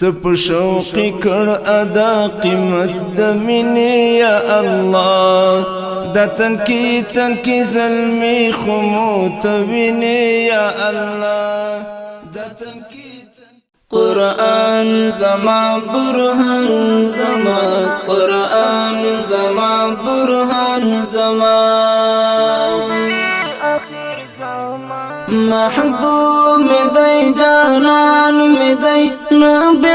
سپ شوقی کړ ادا قیمت د مینې یا الله د تن کی ظلمی خمو توینې یا الله د تن کی قرآن زما برهان زما قرآن زما برهان زما محبوب می دی جانان می دی نبی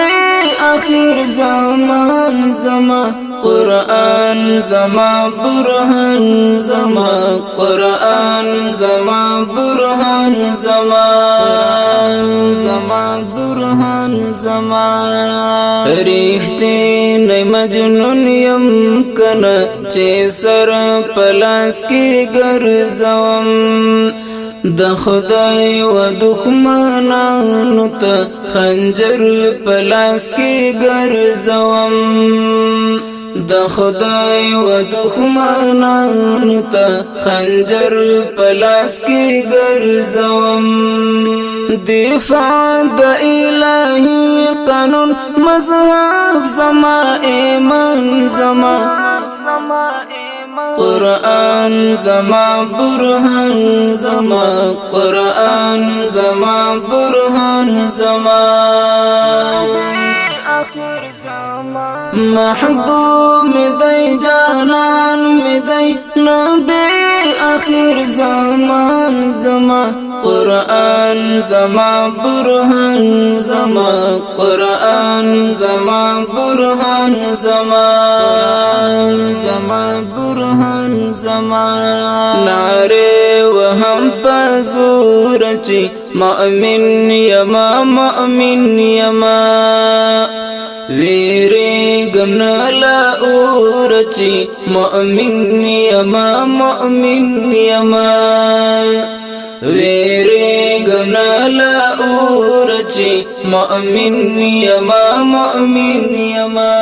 آخر زمان زما قرآن زما برهان زما قرآن زما برهان زما برهان زما ریختین مجنون یم کنا چې سر پلاس کې ګرځوم د خدای و دښمنانو ته خنجر پلاس کې ګرځوم د خدای و دښمنانو ته خنجر پلاس کې ګرځوم دفاع د الهی قانون مذهب زما ایمان زما قرآن زما برهان زما قرآن زما برهان زما محبوب می دی جانان می دی نبی آخر زمان زما قرآن زما برهان زما قرآن زما برهان زما برهان زما نعره وهم پزور چی مؤمن یما مؤمن یما ویری گمنا لا اورچی مؤمن یما مؤمن یما ویری گمنا لا اورچی مؤمن یما مؤمن یما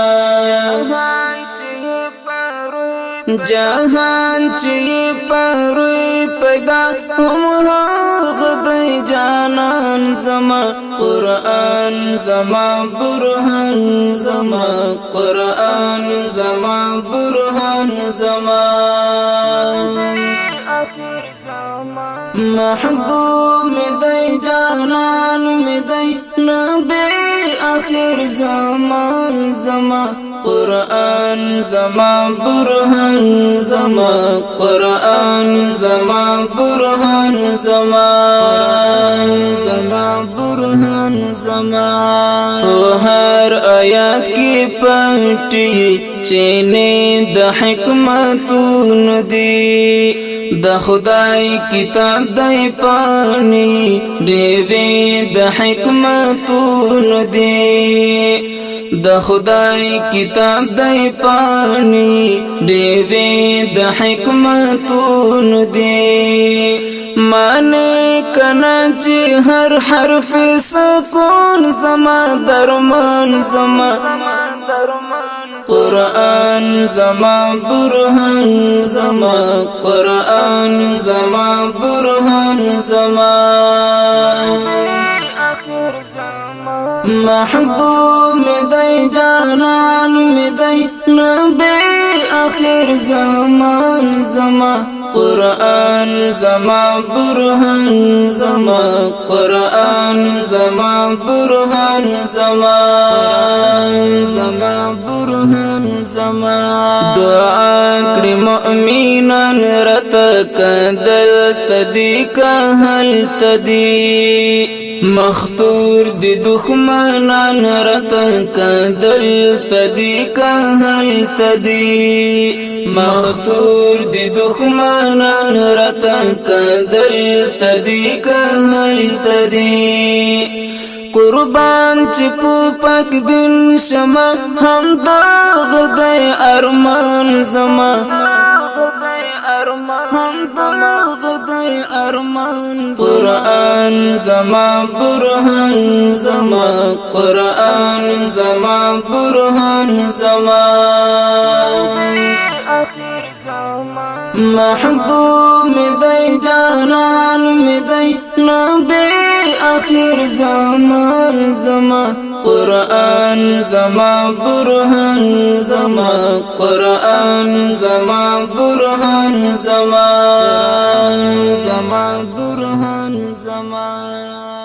جهان چی پروی پیدا هم غدی جانان زما قرآن زما برهان زما قرآن زما برهان زما محبوب می دی جانان می دی نبی آخر زمان زما قرآن زما برهان زما قرآن زما برهان زما برهان زما هر آیات کی پټي چینه د حکمتون دی د خدای کتاب دی پانی دیوی د حکمتون دی د خدای کتاب دی پانی دیوی د حکمتون دی مانے کنا چی ہر حرف سکون زما درمان زما قرآن زما برهان زما قرآن زما برهان زما محبوب می دی جانان می دی نبی آخر زمان زما قرآن زما برهان زما قرآن زما برهان زما برهان زما دعا کړی مؤمنان رته کدل تدی که هل تدی مختور دی دښمنان رته کدل تدی که هل تدی مختور دی دښمنان رته کدل تدی که هل تدی قربان چې په پاک دین شمه هم د غدای ارمان زما هم د غدای ارمان قرآن زما برهان زما قرآن زما برهان زما محبوب می دی جانان می دی نبی آخر زمان زما قرآن زما برهان زما قرآن زما برهان زما برهان زما